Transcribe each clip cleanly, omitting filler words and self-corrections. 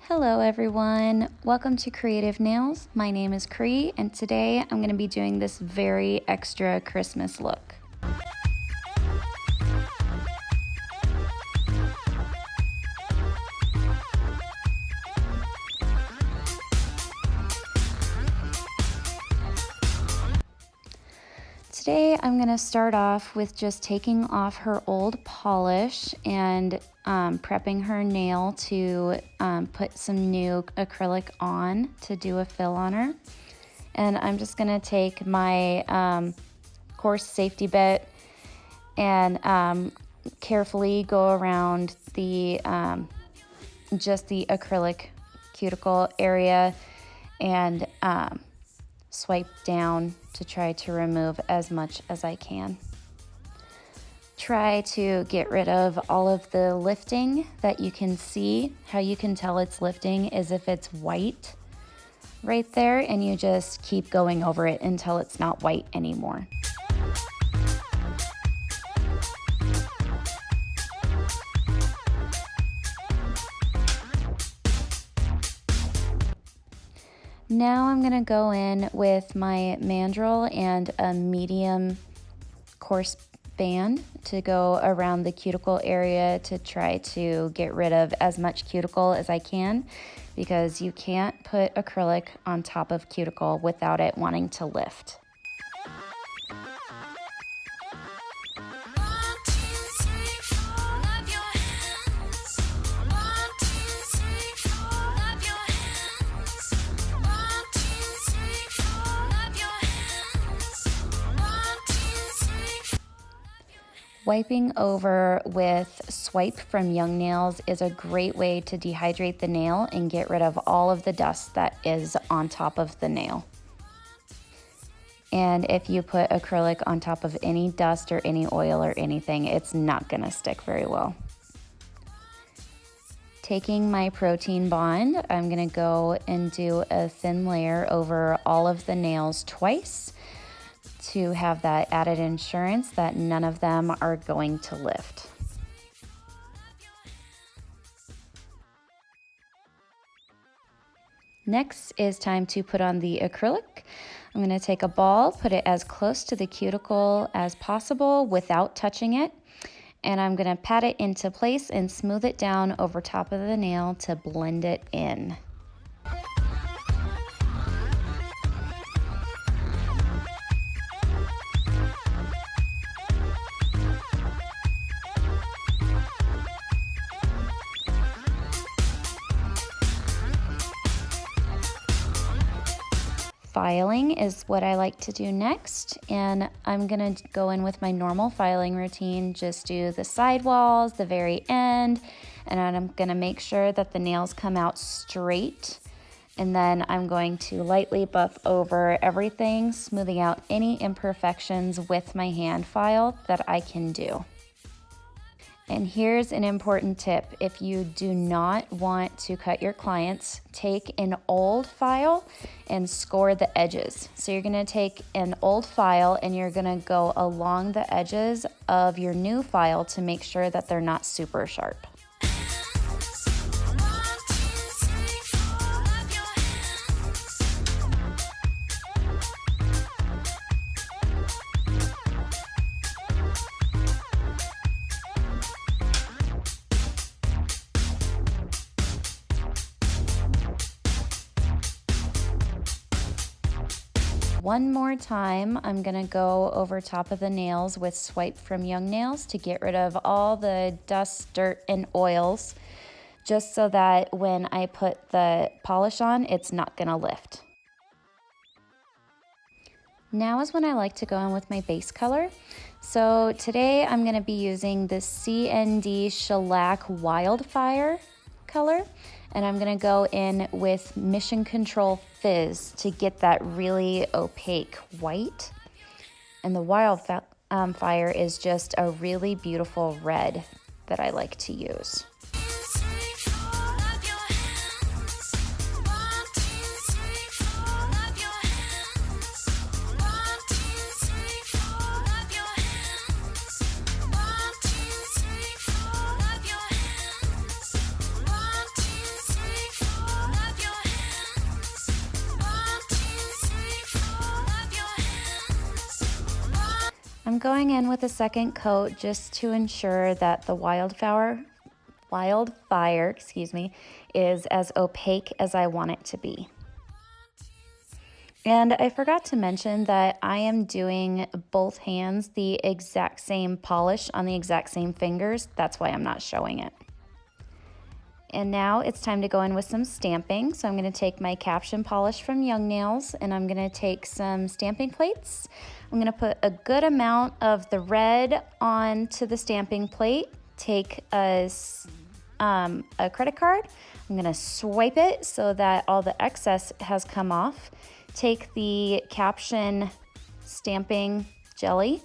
Hello everyone, welcome to Creative Nails. My name is Cree and today I'm going to be doing this very extra Christmas look. Today I'm going to start off with just taking off her old polish and prepping her nail to put some new acrylic on to do a fill on her. And I'm just going to take my coarse safety bit and carefully go around the just the acrylic cuticle area and swipe down to try to remove as much as I can. Try to get rid of all of the lifting that you can see. How you can tell it's lifting is if it's white right there, and you just keep going over it until it's not white anymore. Now I'm going to go in with my mandrel and a medium coarse band to go around the cuticle area to try to get rid of as much cuticle as I can, because you can't put acrylic on top of cuticle without it wanting to lift. Wiping over with Swipe from Young Nails is a great way to dehydrate the nail and get rid of all of the dust that is on top of the nail. And if you put acrylic on top of any dust or any oil or anything, it's not gonna stick very well. Taking my protein bond, I'm gonna go and do a thin layer over all of the nails twice, to have that added insurance that none of them are going to lift. Next is time to put on the acrylic. I'm going to take a ball, put it as close to the cuticle as possible without touching it, and I'm going to pat it into place and smooth it down over top of the nail to blend it in. Filing is what I like to do next, and I'm gonna go in with my normal filing routine, just do the sidewalls, the very end, and I'm gonna make sure that the nails come out straight, and then I'm going to lightly buff over everything, smoothing out any imperfections with my hand file that I can do. And here's an important tip. If you do not want to cut your clients, take an old file and score the edges. So you're gonna take an old file and you're gonna go along the edges of your new file to make sure that they're not super sharp. One more time, I'm gonna go over top of the nails with Swipe from Young Nails to get rid of all the dust, dirt, and oils, just so that when I put the polish on, it's not gonna lift. Now is when I like to go in with my base color. So today I'm gonna be using the CND Shellac Wildfire color, and I'm gonna go in with Mission Control Fizz to get that really opaque white. And the Wildfire is just a really beautiful red that I like to use. going in with a second coat just to ensure that the wildfire, is as opaque as I want it to be. And I forgot to mention that I am doing both hands the exact same polish on the exact same fingers. That's why I'm not showing it. And now it's time to go in with some stamping. So I'm going to take my caption polish from Young Nails and I'm going to take some stamping plates. I'm going to put a good amount of the red onto the stamping plate. Take a credit card. I'm going to swipe it so that all the excess has come off. Take the caption stamping jelly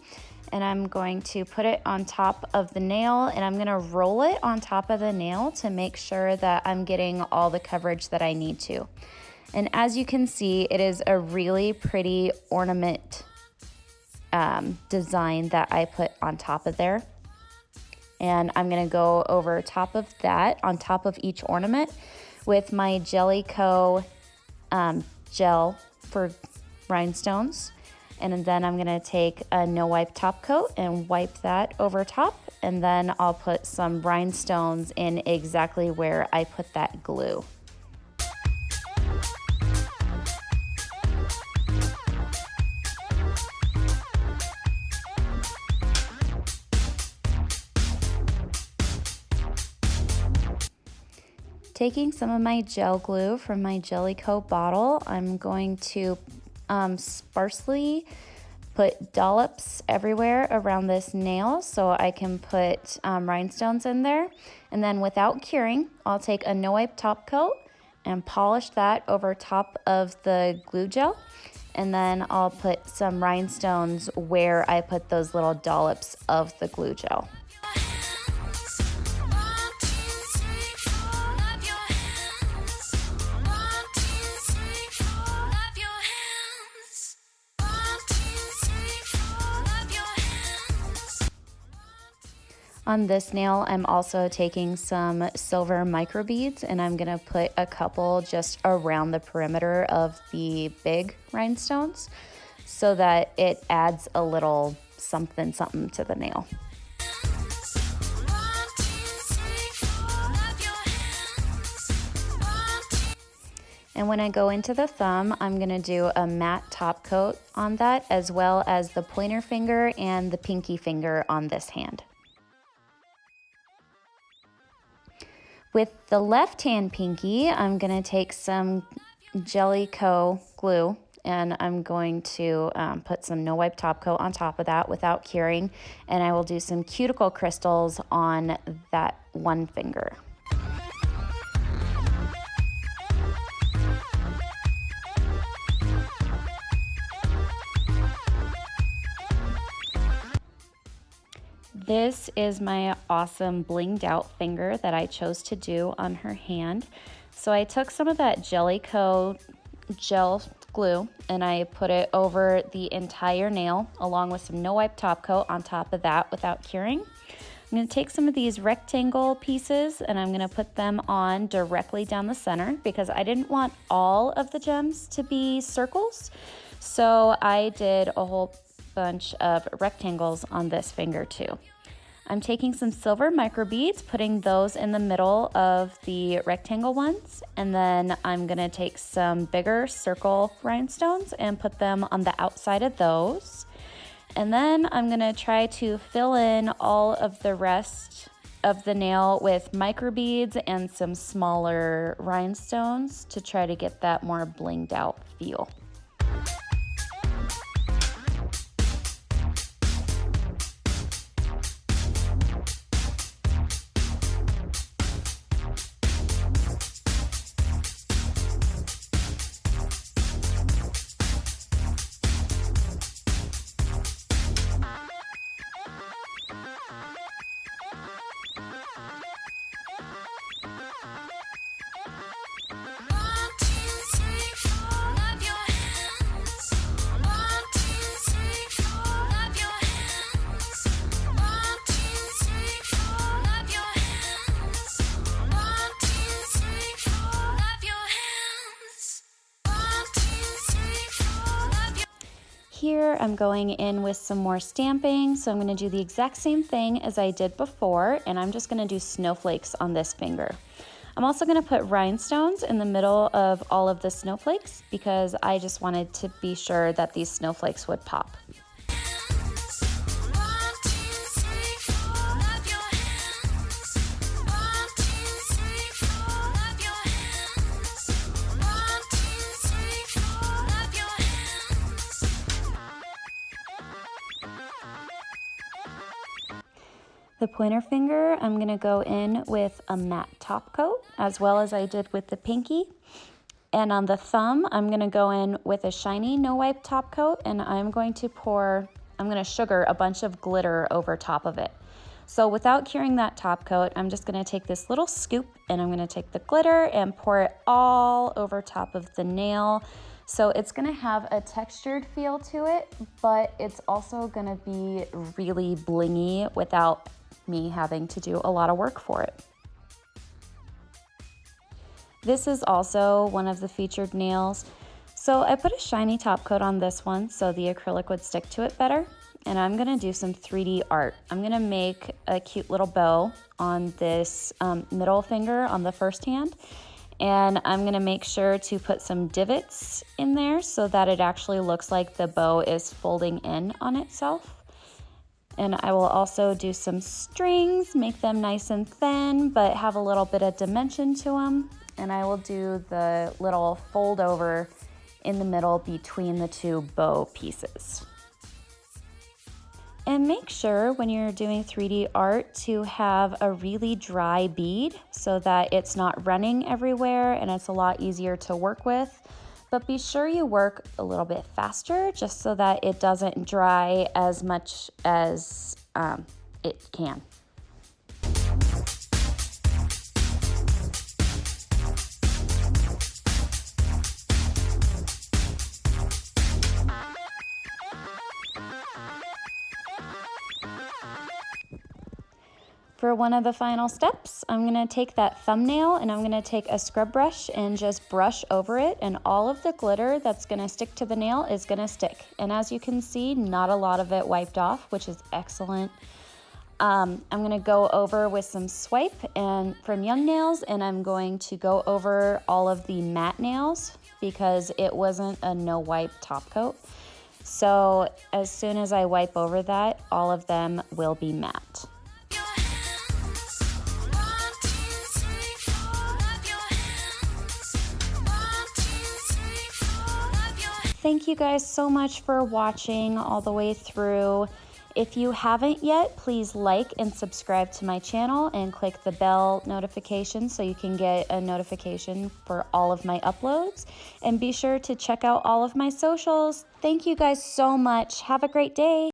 and I'm going to put it on top of the nail and I'm going to roll it on top of the nail to make sure that I'm getting all the coverage that I need to. And as you can see, it is a really pretty ornament design that I put on top of there. And I'm going to go over top of that, on top of each ornament with my Jellico gel for rhinestones. And then I'm gonna take a no wipe top coat and wipe that over top. And then I'll put some rhinestones in exactly where I put that glue. Taking some of my gel glue from my Jellico bottle, I'm going to sparsely put dollops everywhere around this nail so I can put rhinestones in there. And then without curing, I'll take a no wipe top coat and polish that over top of the glue gel. And then I'll put some rhinestones where I put those little dollops of the glue gel. On this nail, I'm also taking some silver microbeads and I'm gonna put a couple just around the perimeter of the big rhinestones so that it adds a little something to the nail. And when I go into the thumb, I'm gonna do a matte top coat on that as well as the pointer finger and the pinky finger on this hand. With the left hand pinky, I'm gonna take some Jellico glue and I'm going to put some no wipe top coat on top of that without curing, and I will do some cuticle crystals on that one finger. This is my awesome blinged out finger that I chose to do on her hand. So I took some of that Jellico gel glue and I put it over the entire nail along with some no wipe top coat on top of that without curing. I'm going to take some of these rectangle pieces and I'm going to put them on directly down the center because I didn't want all of the gems to be circles. So I did a whole bunch of rectangles on this finger too. I'm taking some silver microbeads, putting those in the middle of the rectangle ones, and then I'm gonna take some bigger circle rhinestones and put them on the outside of those. And then I'm gonna try to fill in all of the rest of the nail with microbeads and some smaller rhinestones to try to get that more blinged out feel. Here I'm going in with some more stamping, so I'm going to do the exact same thing as I did before, and I'm just going to do snowflakes on this finger. I'm also going to put rhinestones in the middle of all of the snowflakes because I just wanted to be sure that these snowflakes would pop. The pointer finger, I'm going to go in with a matte top coat, as well as I did with the pinky. And on the thumb, I'm going to go in with a shiny no-wipe top coat, and I'm going to sugar a bunch of glitter over top of it. So without curing that top coat, I'm just going to take this little scoop, and I'm going to take the glitter and pour it all over top of the nail. So it's going to have a textured feel to it, but it's also going to be really blingy without me having to do a lot of work for it. This is also one of the featured nails. So I put a shiny top coat on this one so the acrylic would stick to it better. And I'm gonna do some 3D art. I'm gonna make a cute little bow on this middle finger on the first hand. And I'm gonna make sure to put some divots in there so that it actually looks like the bow is folding in on itself. And I will also do some strings, make them nice and thin, but have a little bit of dimension to them. And I will do the little fold over in the middle between the two bow pieces. And make sure when you're doing 3D art to have a really dry bead so that it's not running everywhere and it's a lot easier to work with. But be sure you work a little bit faster just so that it doesn't dry as much as it can. For one of the final steps, I'm gonna take that thumbnail and I'm gonna take a scrub brush and just brush over it, and all of the glitter that's gonna stick to the nail is gonna stick. And as you can see, not a lot of it wiped off, which is excellent. I'm gonna go over with some swipe and from Young Nails, and I'm going to go over all of the matte nails because it wasn't a no wipe top coat. So as soon as I wipe over that, all of them will be matte. Thank you guys so much for watching all the way through. If you haven't yet, please like and subscribe to my channel and click the bell notification so you can get a notification for all of my uploads. And be sure to check out all of my socials. Thank you guys so much. Have a great day.